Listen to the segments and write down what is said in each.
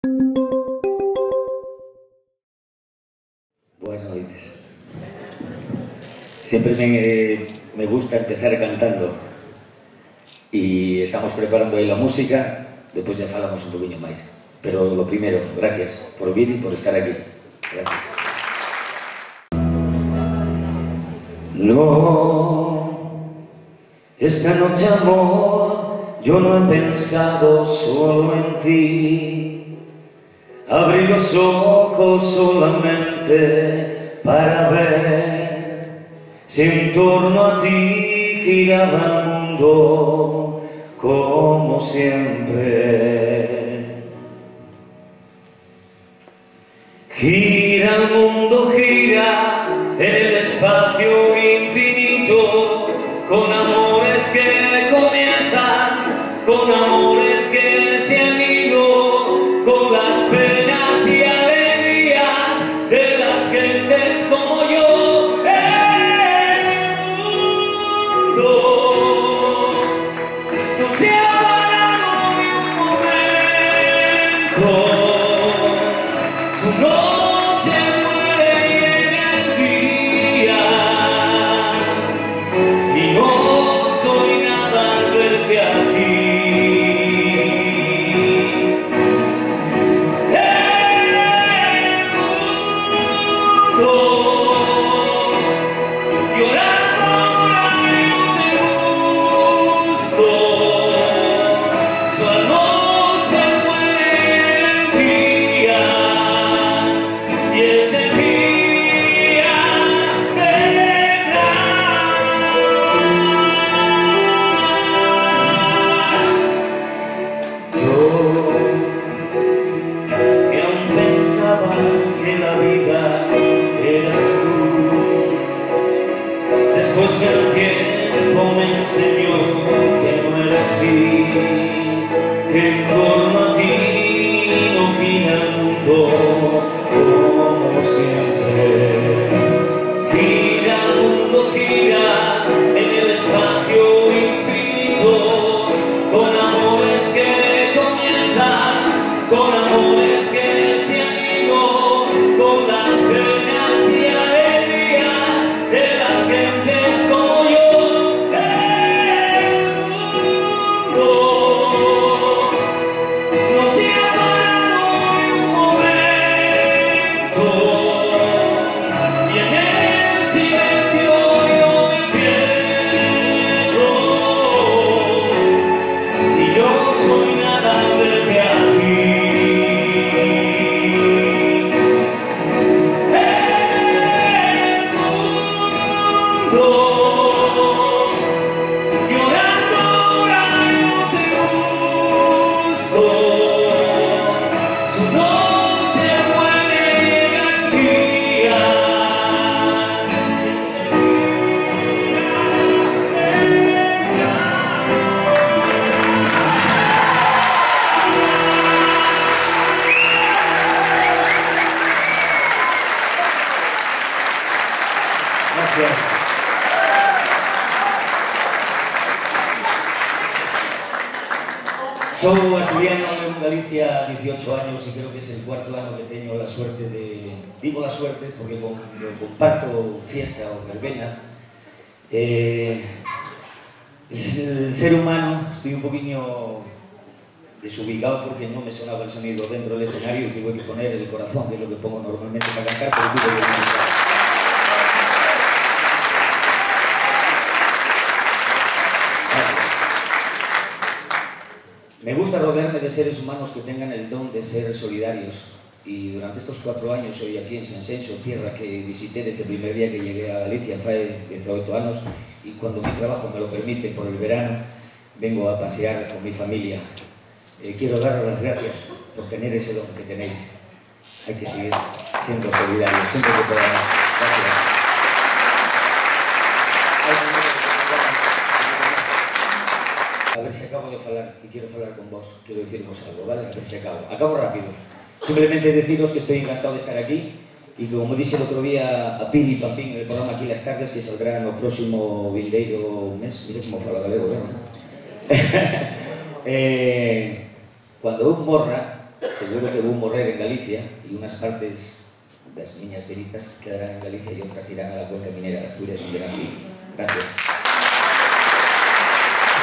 Buenas noites. Siempre me gusta empezar cantando y estamos preparando aí la música, despois ya falamos un poquinho máis. Pero lo primero, gracias por vir e por estar aquí. Gracias. No, esta noche amor, yo no he pensado solo en ti. Abrí los ojos solamente para ver si en torno a ti giraba el mundo como siempre. Gira el mundo, gira en el espacio infinito, con amores que comienzan, con amores que se han ido, con las penas y alegrías de las gentes como yo. El mundo no se ha parado ni un momento, su noche muere y llega el día, y no soy nada al verte a ti. Que la vida eras tú. Después el tiempo me enseñó que no era así, que en torno a ti no gira el mundo como siempre. Gira el mundo, gira en el espacio infinito, con amores que comienzan, con amores que se han ido, con las penas y alegrías de las gentes como yo. El mundo no se ha parado ni un momento, y en el silencio yo me pierdo, y yo soy nada al verte a ti. Llorando ahora yo te busco, su noche muere y llega el día. Gracias. Soy asturiano en Galicia 18 años y creo que es el cuarto año que tengo la suerte de... Digo la suerte porque comparto fiesta o verbena. El ser humano, estoy un poquillo desubicado porque no me sonaba el sonido dentro del escenario y tuve que poner el corazón, que es lo que pongo normalmente para cantar, pero tuve que cantar. Me gusta rodearme de seres humanos que tengan el don de ser solidarios y durante estos 4 años hoy aquí en Sanxenxo, tierra que visité desde el primer día que llegué a Galicia, hace 18 años, y cuando mi trabajo me lo permite por el verano, vengo a pasear con mi familia. Quiero daros las gracias por tener ese don que tenéis. Hay que seguir siendo solidarios, siempre que podamos. Gracias. A ver si acabo de falar, que quiero falar con vos, quiero deciros algo, ¿vale? A ver si acabo. Acabo rápido. Simplemente deciros que estoy encantado de estar aquí y como dije el otro día a Pili y Pampín en el programa Aquí las Tardes, que saldrá en el próximo vindeiro mes, mire como fala galego, ¿no? Cuando un morra seguro que vou morrer en Galicia e unhas partes das miñas cenizas quedarán en Galicia e outras irán a la cuenca minera de Asturias, onde eran aquí. Gracias.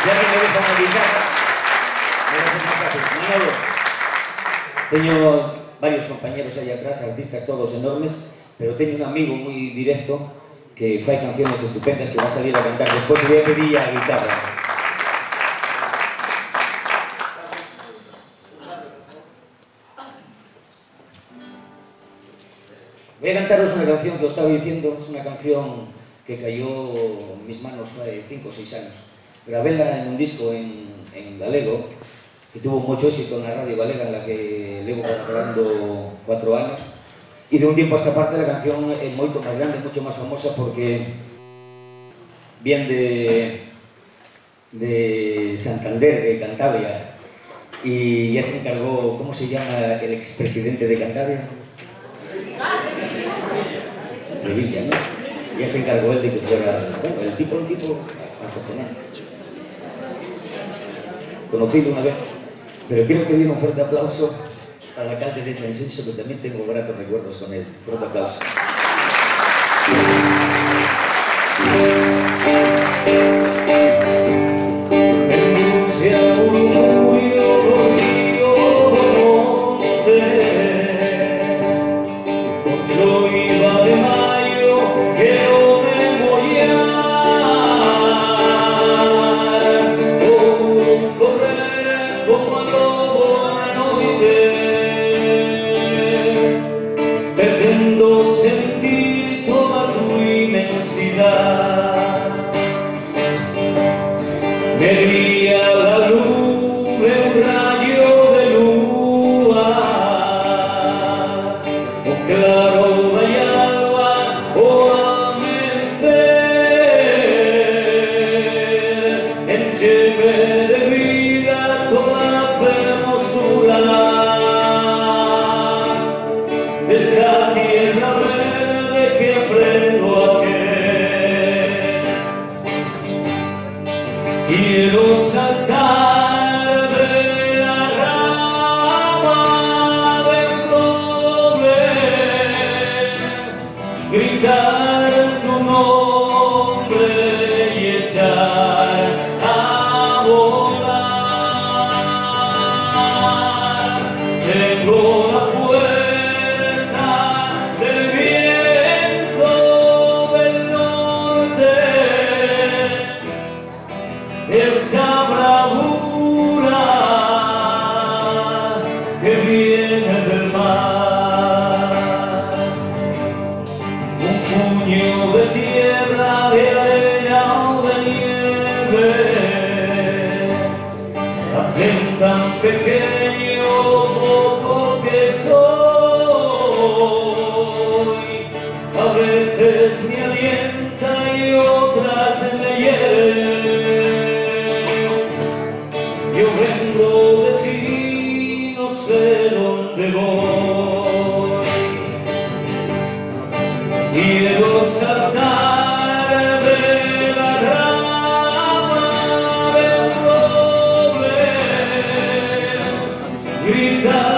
Ya que me dejan dedicar, Manolo, teño varios compañeros aí atrás, artistas todos enormes, pero teño un amigo moi directo que fai canciones estupendas que va a salir a cantar despois e voy a pedir a guitarra. Voy a cantaros una canción que os estaba diciendo, es una canción que cayó en mis manos hace 5 o 6 años. Grabéla en un disco en galego, que tuvo mucho éxito en la radio galega, en la que llevo colaborando 4 años. Y de un tiempo a esta parte la canción es moito máis grande, mucho más famosa, porque viene de Santander, de Cantabria, y ya se encargó, ¿cómo se llama el expresidente de Cantabria? Revilla, ¿no? Ya se encargó él de que fuera, bueno, el tipo acojonante. Conocido una vez, pero quiero pedir un fuerte aplauso al alcalde de Sanxenxo, que también tengo gratos recuerdos con él. Fuerte aplauso. Veía la luz de un rayo de lua, o claro de alba o amanecer, encheme de vida toda hermosura de esta tierra verde que aprendo a querer. Quiero saltar de la rama del roble, gritar tu nombre y echar a volar. Tengo la fuerza del viento del norte, esa bravura que viene del mar, un puño de tierra, de arena o de nieve, hacen tan pequeño poco que soy, a veces me alienta y otras me hiere. Yo vengo de ti, no sé dónde voy. Quiero saltar de la rama del roble, gritar